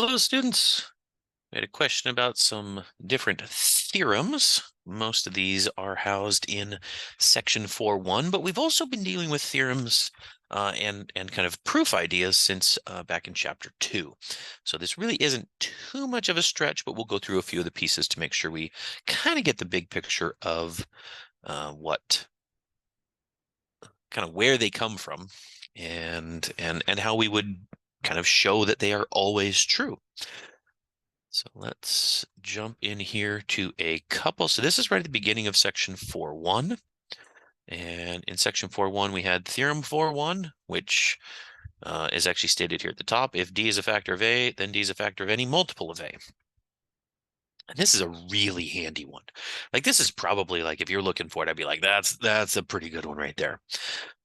Hello, students. We had a question about some different theorems. Most of these are housed in section 4.1, but we've also been dealing with theorems and kind of proof ideas since back in chapter 2. So this really isn't too much of a stretch, but we'll go through a few of the pieces to make sure we kind of get the big picture of what kind of where they come from and how we would kind of show that they are always true. So let's jump in here to a couple. So this is right at the beginning of section 4.1. And in section 4.1, we had theorem 4.1, which is actually stated here at the top. If D is a factor of A, then D is a factor of any multiple of A. And this is a really handy one. Like this is probably like, if you're looking for it, I'd be like, that's a pretty good one right there.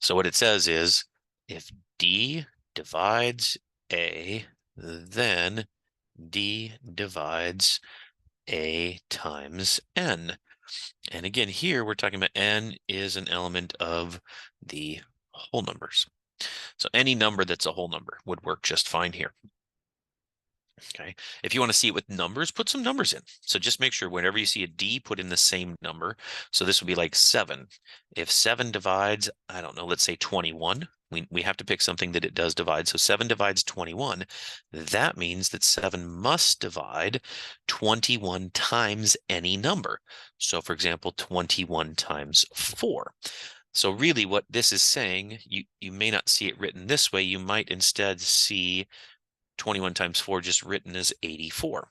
So what it says is if D divides A, then D divides A times N. And again, here we're talking about N is an element of the whole numbers. So any number that's a whole number would work just fine here. Okay. If you want to see it with numbers, put some numbers in. So just make sure whenever you see a D, put in the same number. So this would be like 7. If 7 divides, I don't know, let's say 21, we have to pick something that it does divide. So 7 divides 21. That means that 7 must divide 21 times any number. So for example, 21 times 4. So really what this is saying, you may not see it written this way. You might instead see 21 times 4 just written as 84.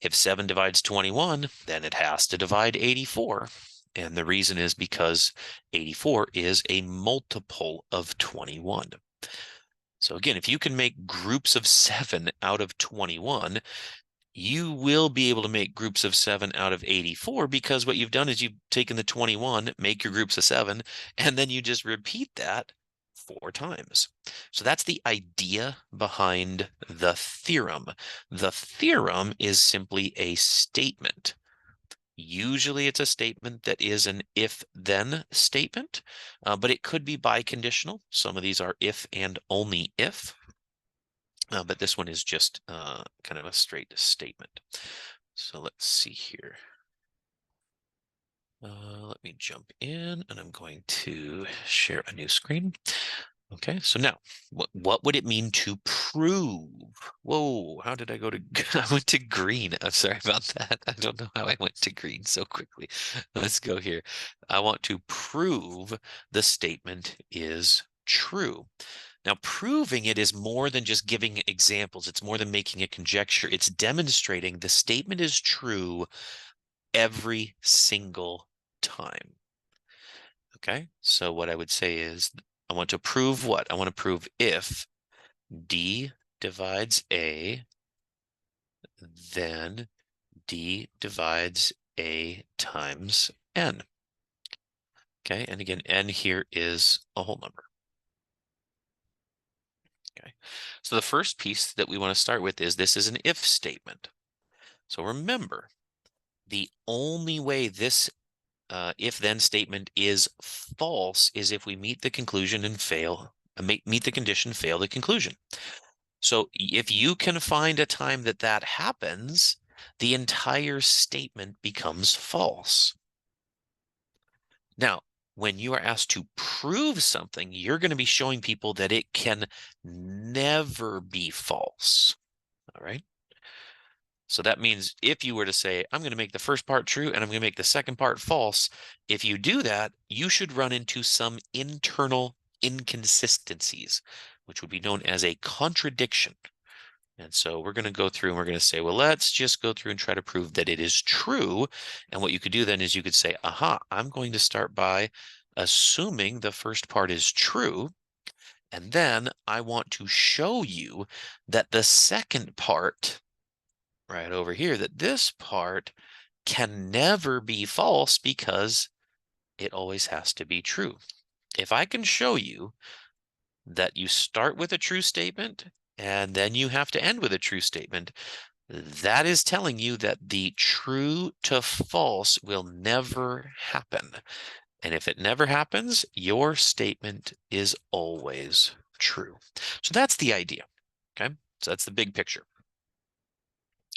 If 7 divides 21, then it has to divide 84. And the reason is because 84 is a multiple of 21. So again, if you can make groups of 7 out of 21, you will be able to make groups of 7 out of 84 because what you've done is you've taken the 21, make your groups of 7, and then you just repeat that 4 times. So that's the idea behind the theorem. The theorem is simply a statement. Usually it's a statement that is an if-then statement, but it could be biconditional. Some of these are if and only if. But this one is just kind of a straight statement. So let's see here. Let me jump in and I'm going to share a new screen. Okay, so now what would it mean to prove? Whoa, how did I go to, I went to green. I'm sorry about that. I don't know how I went to green so quickly. Let's go here. I want to prove the statement is true. Now, proving it is more than just giving examples. It's more than making a conjecture. It's demonstrating the statement is true every single time. Okay, so what I would say is I want to prove what? I want to prove if D divides A, then D divides A times N. Okay, and again, N here is a whole number. Okay, so the first piece that we want to start with is this is an if statement. So remember, the only way this if-then statement is false is if we meet the conclusion and fail, meet the condition, fail the conclusion. So if you can find a time that that happens, the entire statement becomes false. Now, when you are asked to prove something, you're going to be showing people that it can never be false. All right. So that means if you were to say, I'm going to make the first part true and I'm going to make the second part false, if you do that, you should run into some internal inconsistencies, which would be known as a contradiction. And so we're going to go through and we're going to say, well, let's just go through and try to prove that it is true. And what you could do then is you could say, aha, I'm going to start by assuming the first part is true. And then I want to show you that the second part right over here, that this part can never be false because it always has to be true. If I can show you that you start with a true statement and then you have to end with a true statement, that is telling you that the true to false will never happen. And if it never happens, your statement is always true. So that's the idea. Okay, so that's the big picture.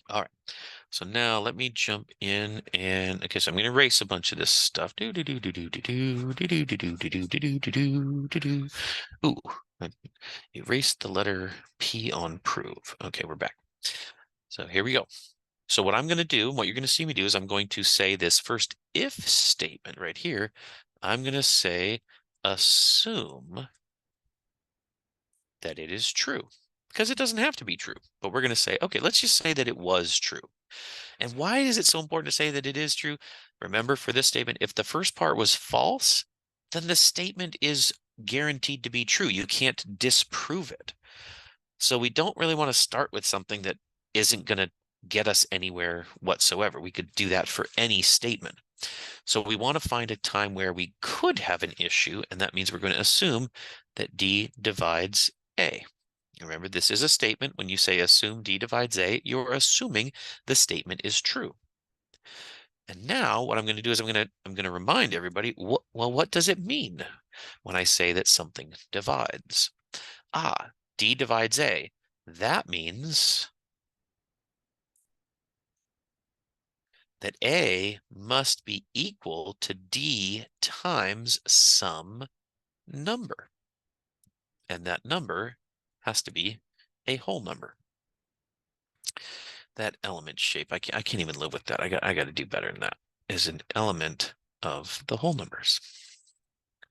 All right. So now let me jump in and okay, so I'm gonna erase a bunch of this stuff. Do do do do do do do do do do do do do do do do do. Ooh, I erased the letter P on prove. Okay, we're back. So here we go. So what I'm gonna do, what you're gonna see me do is I'm going to say this first if statement right here. I'm gonna say assume that it is true because it doesn't have to be true, but we're gonna say, okay, let's just say that it was true. And why is it so important to say that it is true? Remember, for this statement, if the first part was false, then the statement is guaranteed to be true. You can't disprove it. So we don't really want to start with something that isn't going to get us anywhere whatsoever. We could do that for any statement. So we want to find a time where we could have an issue, and that means we're going to assume that D divides A. Remember, this is a statement. When you say assume D divides A, you're assuming the statement is true. And now what I'm going to do is I'm going to remind everybody, what does it mean when I say that something divides? Ah, D divides A. That means that A must be equal to D times some number. And that number has to be a whole number. That element shape, I can't even live with that. I got to do better than that. Is an element of the whole numbers.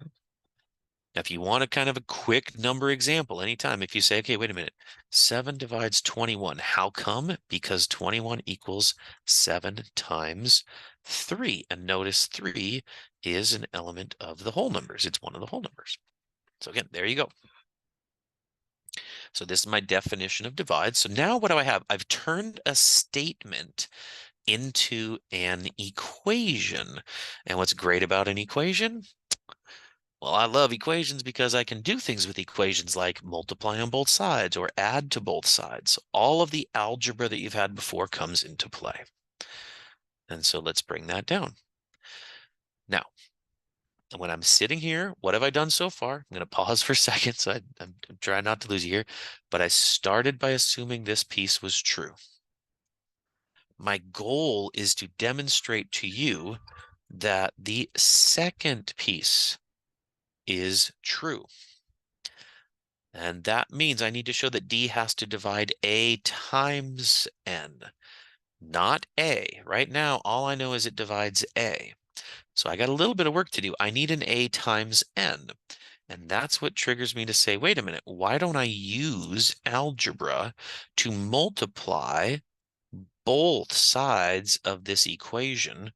Now, if you want a kind of a quick number example, anytime, if you say, okay, wait a minute, 7 divides 21. How come? Because 21 equals 7 times 3. And notice 3 is an element of the whole numbers. It's one of the whole numbers. So again, there you go. So this is my definition of divide. So now what do I have? I've turned a statement into an equation. And what's great about an equation? Well, I love equations because I can do things with equations like multiply on both sides or add to both sides. All of the algebra that you've had before comes into play. And so let's bring that down. Now, when I'm sitting here, what have I done so far? I'm going to pause for a second, so I'm trying not to lose you here. But I started by assuming this piece was true. My goal is to demonstrate to you that the second piece is true. And that means I need to show that D has to divide A times N, not A. Right now, all I know is it divides A. So I got a little bit of work to do. I need an A times N. And that's what triggers me to say, wait a minute, why don't I use algebra to multiply both sides of this equation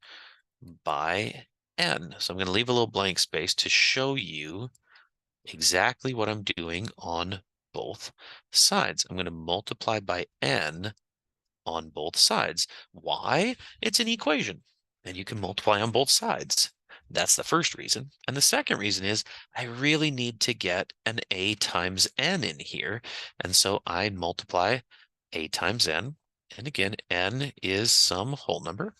by N? So I'm going to leave a little blank space to show you exactly what I'm doing on both sides. I'm going to multiply by N on both sides. Why? It's an equation, and you can multiply on both sides. That's the first reason. And the second reason is I really need to get an A times N in here. And so I multiply A times N. And again, N is some whole number.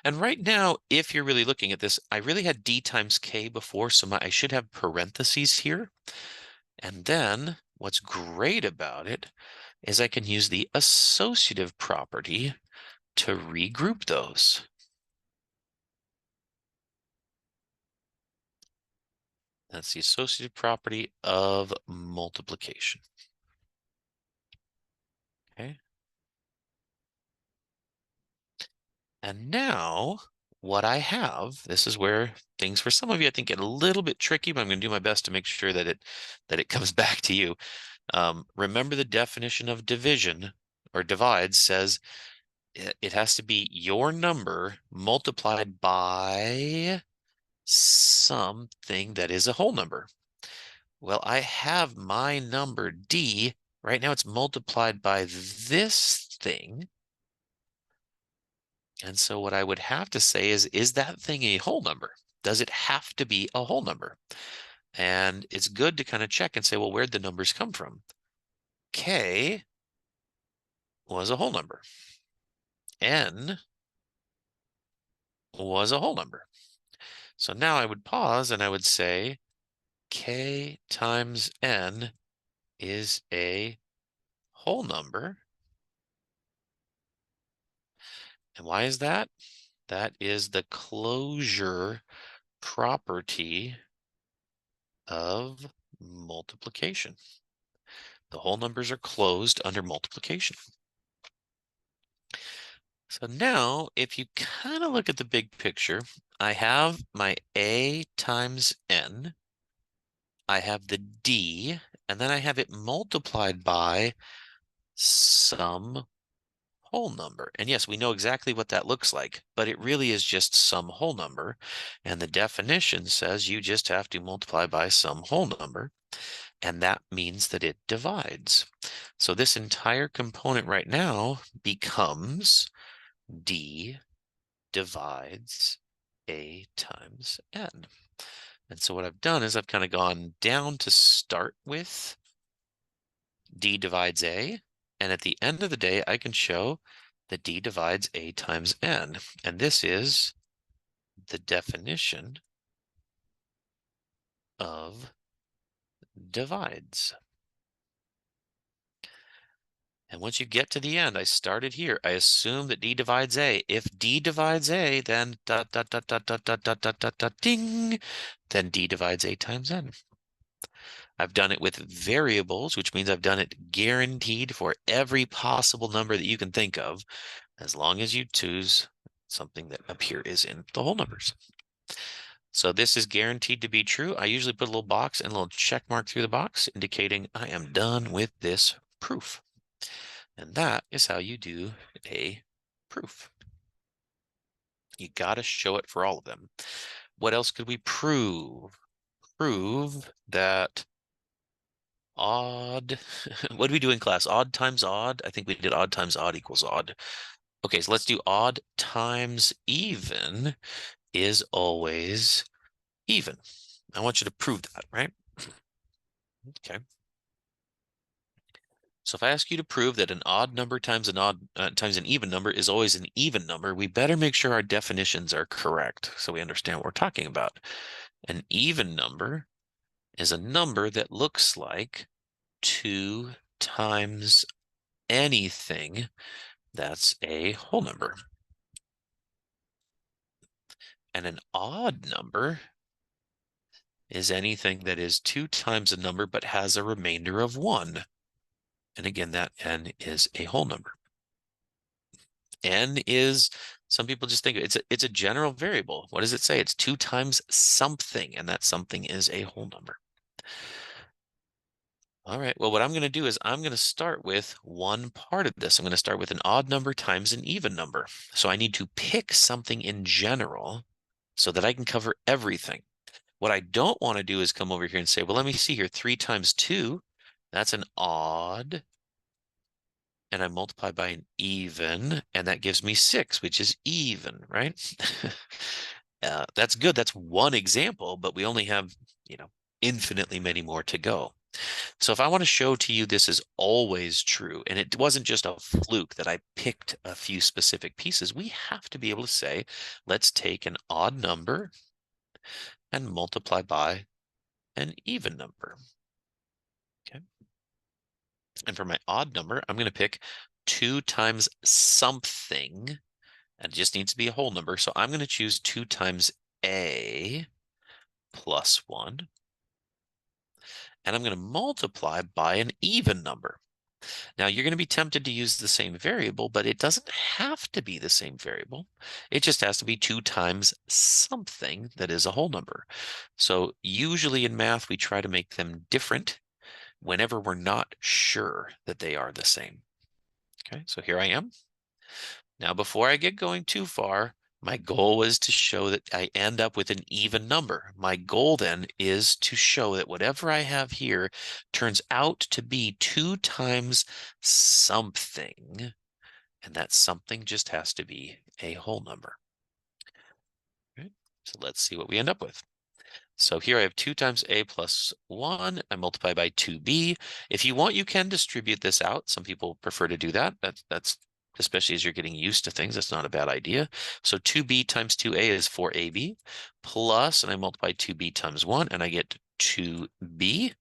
And right now, if you're really looking at this, I really had D times K before, so I should have parentheses here. And then what's great about it is I can use the associative property to regroup those. That's the associative property of multiplication. Okay. And now what I have, this is where things for some of you I think get a little bit tricky, but I'm going to do my best to make sure that it comes back to you. Remember the definition of division or divide says it has to be your number multiplied by something that is a whole number. Well, I have my number D. Right now it's multiplied by this thing. And so what I would have to say is that thing a whole number? Does it have to be a whole number? And it's good to kind of check and say, well, where'd the numbers come from? K was a whole number. N was a whole number. So now I would pause and I would say K times N is a whole number. And why is that? That is the closure property of multiplication. The whole numbers are closed under multiplication. So now, if you kind of look at the big picture, I have my a times n, I have the d, and then I have it multiplied by some whole number. And yes, we know exactly what that looks like, but it really is just some whole number. And the definition says you just have to multiply by some whole number, and that means that it divides. So this entire component right now becomes d divides a times n. And so what I've done is I've kind of gone down to start with d divides a, and at the end of the day, I can show that d divides a times n. And this is the definition of divides. And once you get to the end, I started here. I assume that d divides a. If d divides a, then dot, dot, dot, dot, dot, dot, dot, dot, dot, dot, ding, then d divides a times n. I've done it with variables, which means I've done it guaranteed for every possible number that you can think of, as long as you choose something that up here is in the whole numbers. So this is guaranteed to be true. I usually put a little box and a little check mark through the box indicating I am done with this proof. And that is how you do a proof. You got to show it for all of them. What else could we prove? Prove that odd, what did we do in class? Odd times odd? I think we did odd times odd equals odd. Okay, so let's do odd times even is always even. I want you to prove that, right? Okay. So if I ask you to prove that an odd number times an even number is always an even number, we better make sure our definitions are correct so we understand what we're talking about. An even number is a number that looks like 2 times anything that's a whole number. And an odd number is anything that is 2 times a number but has a remainder of 1. And again, that n is a whole number. N is, some people just think it's a general variable. What does it say? It's 2 times something, and that something is a whole number. All right, well, what I'm going to do is I'm going to start with one part of this. I'm going to start with an odd number times an even number. So I need to pick something in general so that I can cover everything. What I don't want to do is come over here and say, well, let me see here, 3 times 2, that's an odd, and I multiply by an even, and that gives me 6, which is even, right? That's good. That's one example, but we only have, infinitely many more to go. So if I want to show to you this is always true, and it wasn't just a fluke that I picked a few specific pieces, we have to be able to say, let's take an odd number and multiply by an even number. Okay. And for my odd number, I'm going to pick 2 times something, and it just needs to be a whole number. So I'm going to choose 2 times a plus 1. And I'm going to multiply by an even number. Now, you're going to be tempted to use the same variable, but it doesn't have to be the same variable. It just has to be 2 times something that is a whole number. So usually in math, we try to make them different whenever we're not sure that they are the same. Okay, so here I am. Now, before I get going too far, my goal was to show that I end up with an even number. My goal then is to show that whatever I have here turns out to be 2 times something, and that something just has to be a whole number. Okay, so let's see what we end up with. So here I have 2 times a plus 1. I multiply by 2b. If you want, you can distribute this out. Some people prefer to do that. That's especially as you're getting used to things, that's not a bad idea. So 2b times 2a is 4ab plus, and I multiply 2b times 1, and I get 2b.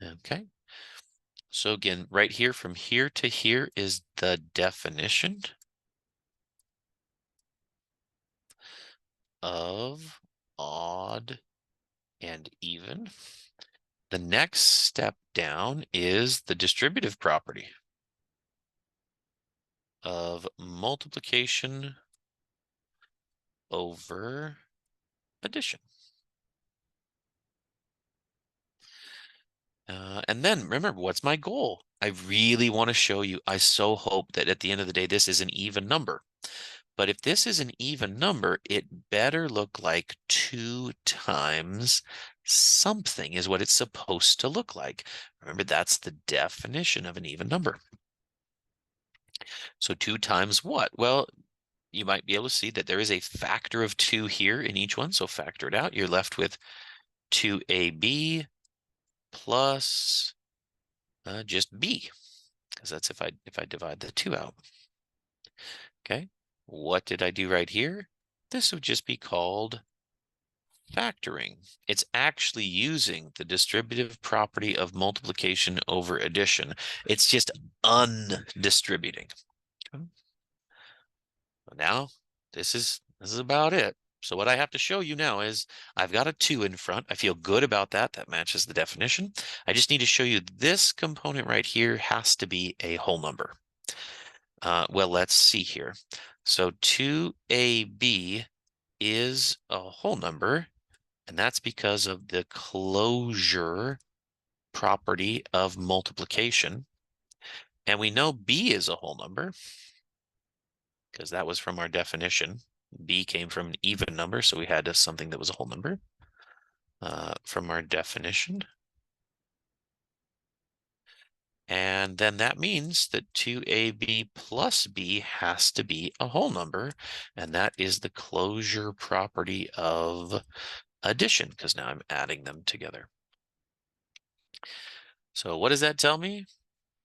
Okay. So again, right here, from here to here is the definition of odd and even. The next step down is the distributive property of multiplication over addition. And then remember, what's my goal? I really want to show you, I so hope that at the end of the day, this is an even number. But if this is an even number, it better look like 2 times something is what it's supposed to look like. Remember, that's the definition of an even number. So 2 times what? Well, you might be able to see that there is a factor of 2 here in each one. So factor it out. You're left with 2ab plus just b, because that's if I divide the 2 out. Okay, what did I do right here? This would just be called factoring. It's actually using the distributive property of multiplication over addition. It's just undistributing. Okay. Now, this is about it. So what I have to show you now is I've got a 2 in front. I feel good about that. That matches the definition. I just need to show you this component right here has to be a whole number. Well, let's see here. So 2ab is a whole number, and that's because of the closure property of multiplication. And we know b is a whole number because that was from our definition. B came from an even number, so we had something that was a whole number from our definition. And then that means that 2ab plus b has to be a whole number, and that is the closure property of addition, because now I'm adding them together. So what does that tell me?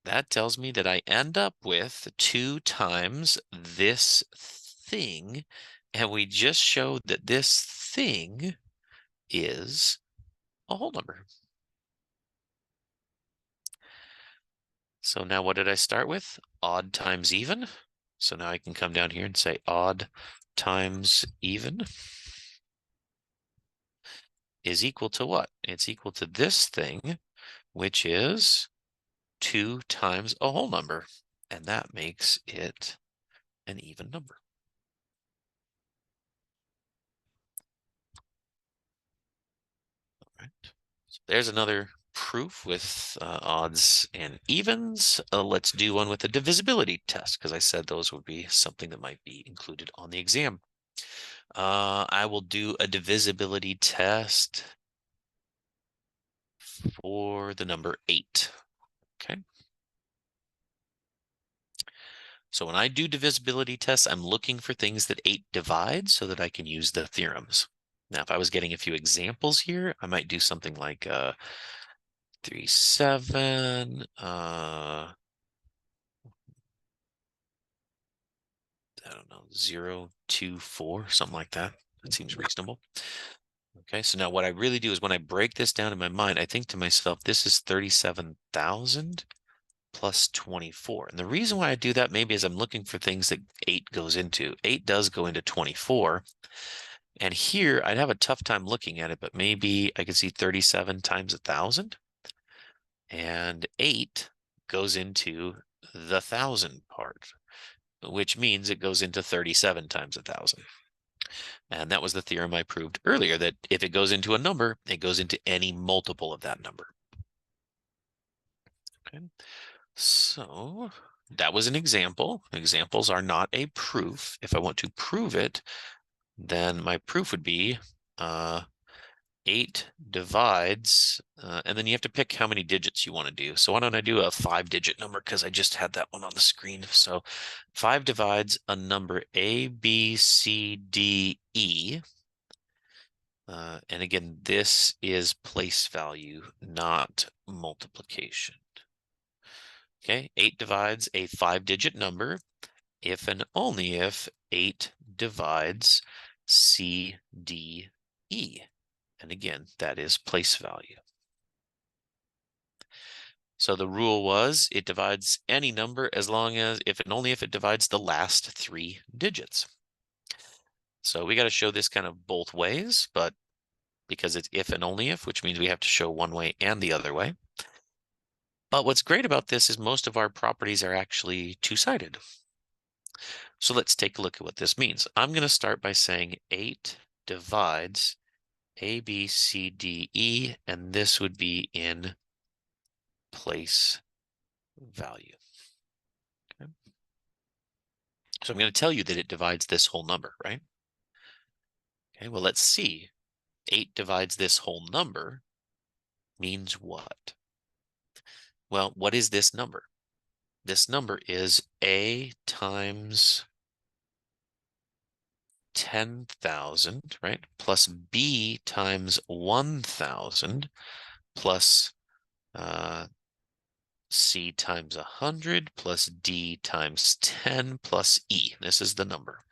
That tells me that I end up with 2 times this thing, and we just showed that this thing is a whole number. So now what did I start with? Odd times even. So now I can come down here and say odd times even is equal to what? It's equal to this thing, which is 2 times a whole number, and that makes it an even number. All right. So there's another proof with odds and evens. Let's do one with a divisibility test, because I said those would be something that might be included on the exam. I will do a divisibility test for the number 8. Okay. So when I do divisibility tests, I'm looking for things that 8 divides so that I can use the theorems. Now, if I was getting a few examples here, I might do something like 3, 7, I don't know, 0, 2, 4, something like that. That seems reasonable. Okay, so now what I really do is when I break this down in my mind, I think to myself, this is 37,000 plus 24. And the reason why I do that maybe is I'm looking for things that 8 goes into. 8 does go into 24. And here I'd have a tough time looking at it, but maybe I could see 37 times 1,000. And 8 goes into the 1,000 part, which means it goes into 37 times 1,000. And that was the theorem I proved earlier, that if it goes into a number, it goes into any multiple of that number. Okay, so that was an example. Examples are not a proof. If I want to prove it, then my proof would be 8 divides, and then you have to pick how many digits you want to do. So why don't I do a 5-digit number, because I just had that one on the screen. So 5 divides a number A, B, C, D, E. And again, this is place value, not multiplication. Okay, 8 divides a 5-digit number if and only if 8 divides C, D, E. And again, that is place value. So the rule was it divides any number as long as if and only if it divides the last 3 digits. So we got to show this kind of both ways, but because it's if and only if, which means we have to show one way and the other way. But what's great about this is most of our properties are actually two-sided. So let's take a look at what this means. I'm going to start by saying 8 divides A, B, C, D, E, and this would be in place value. Okay. So I'm going to tell you that it divides this whole number, right? Okay, well, let's see. 8 divides this whole number means what? Well, what is this number? This number is A times 10,000, right? Plus B times 1,000 plus C times 100 plus D times 10 plus E. This is the number.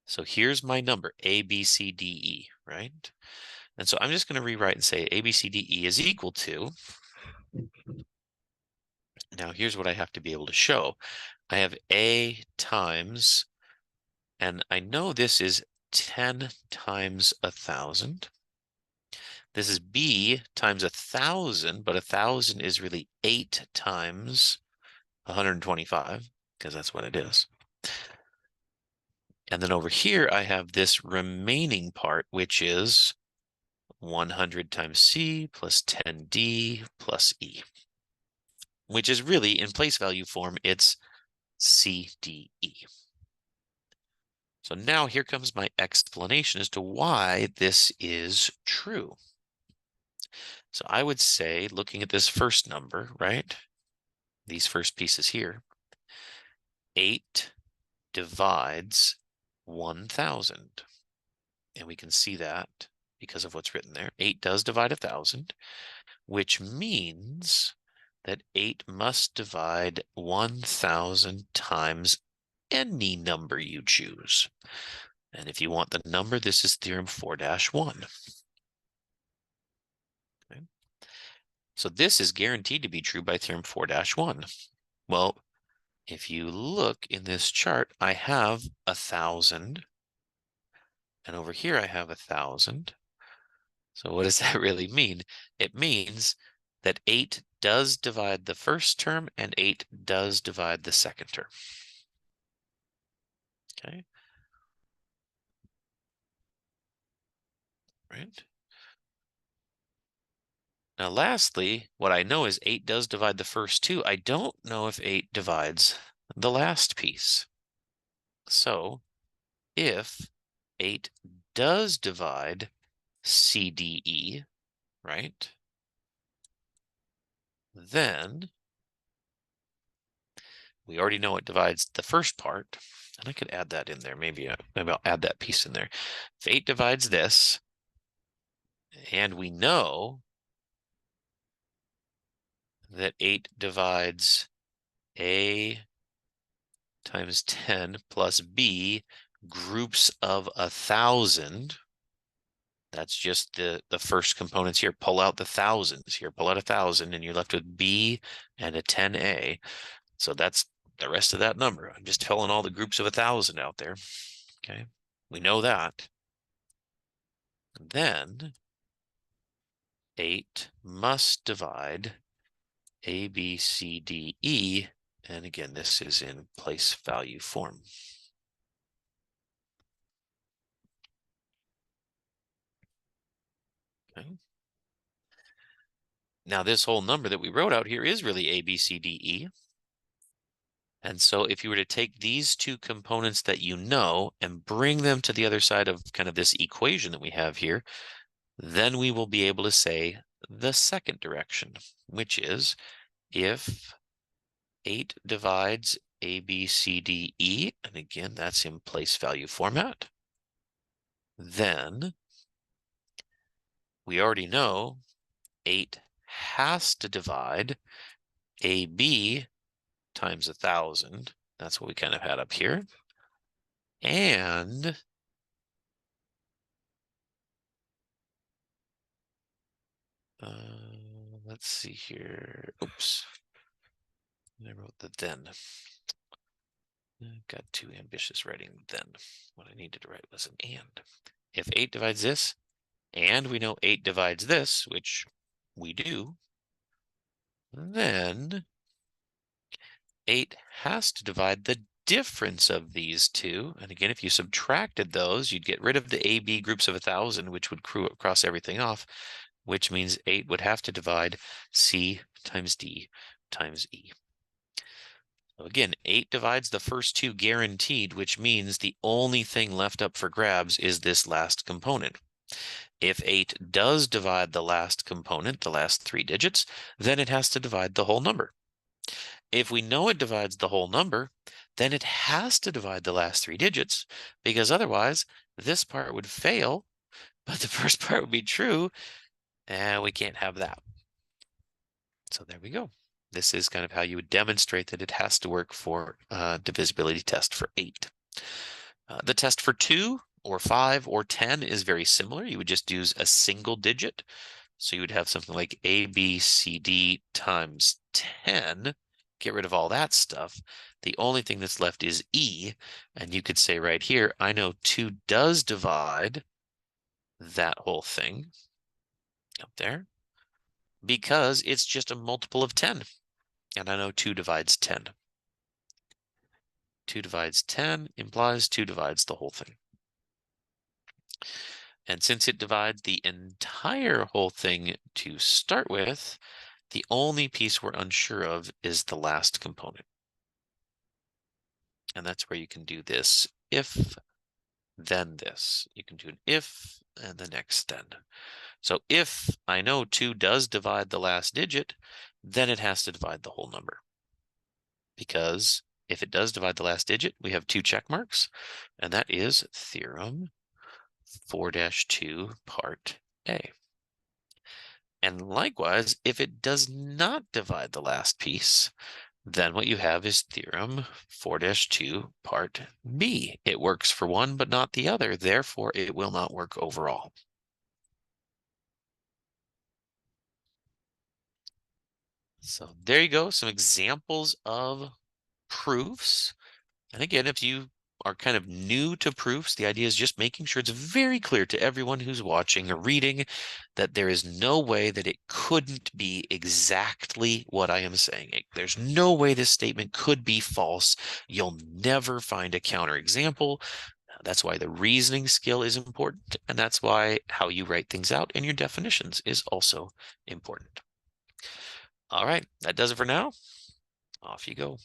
So here's my number, A, B, C, D, E, right? And so I'm just going to rewrite and say A, B, C, D, E is equal to, now here's what I have to be able to show. I have A times, and I know this is 10 times 1,000. This is B times 1,000, but 1,000 is really 8 times 125, because that's what it is. And then over here, I have this remaining part, which is 100 times C plus 10D plus E, which is really in place value form, it's CDE. So now here comes my explanation as to why this is true. So I would say, looking at this first number, right? These first pieces here, 8 divides 1,000. And we can see that because of what's written there. 8 does divide 1,000, which means that 8 must divide 1,000 times any number you choose. And if you want the number, this is theorem 4-1. Okay. So this is guaranteed to be true by theorem 4-1. Well, if you look in this chart, I have 1,000. And over here, I have 1,000. So what does that really mean? It means that 8 does divide the first term and 8 does divide the second term. Okay. Right. Now, lastly, what I know is 8 does divide the first two. I don't know if 8 divides the last piece. So if 8 does divide CDE, right, then we already know it divides the first part. And I could add that in there. Maybe I'll add that piece in there. If 8 divides this, and we know that 8 divides A times 10 plus B groups of 1,000. That's just the first components here. Pull out the thousands here. Pull out 1,000 and you're left with B and a 10A. So that's the rest of that number. I'm just filling all the groups of 1,000 out there. Okay, we know that. Then 8 must divide A, B, C, D, E. And again, this is in place value form. Okay. Now this whole number that we wrote out here is really A, B, C, D, E. And so if you were to take these two components that you know and bring them to the other side of kind of this equation that we have here, then we will be able to say the second direction, which is if 8 divides A, B, C, D, E, and again, that's in place value format, then we already know 8 has to divide AB times 1,000. That's what we kind of had up here. And let's see here. Oops. I wrote the then. Got too ambitious writing then. What I needed to write was an and. If 8 divides this, and we know 8 divides this, which we do, then 8 has to divide the difference of these two. And again, if you subtracted those, you'd get rid of the A, B groups of 1,000, which would cross everything off, which means 8 would have to divide C times D times E. So again, 8 divides the first two guaranteed, which means the only thing left up for grabs is this last component. If 8 does divide the last component, the last 3 digits, then it has to divide the whole number. If we know it divides the whole number, then it has to divide the last 3 digits, because otherwise this part would fail, but the first part would be true, and we can't have that. So there we go. This is kind of how you would demonstrate that it has to work for divisibility test for 8. The test for 2 or 5 or 10 is very similar. You would just use a single digit. So you would have something like A, B, C, D times 10. Get rid of all that stuff. The only thing that's left is E. And you could say right here, I know 2 does divide that whole thing up there because it's just a multiple of 10. And I know 2 divides 10. 2 divides 10 implies 2 divides the whole thing. And since it divides the entire whole thing to start with, the only piece we're unsure of is the last component. And that's where you can do this if, then this. You can do an if and the next then. So if I know 2 does divide the last digit, then it has to divide the whole number. Because if it does divide the last digit, we have 2 check marks, and that is theorem 4-2 part A. And likewise, if it does not divide the last piece, then what you have is theorem 4-2 part B. It works for one, but not the other. Therefore, it will not work overall. So there you go. Some examples of proofs. And again, if you are kind of new to proofs, the idea is just making sure it's very clear to everyone who's watching or reading that there is no way that it couldn't be exactly what I am saying. There's no way this statement could be false. You'll never find a counterexample. That's why the reasoning skill is important, and that's why how you write things out in your definitions is also important. All right, that does it for now. Off you go.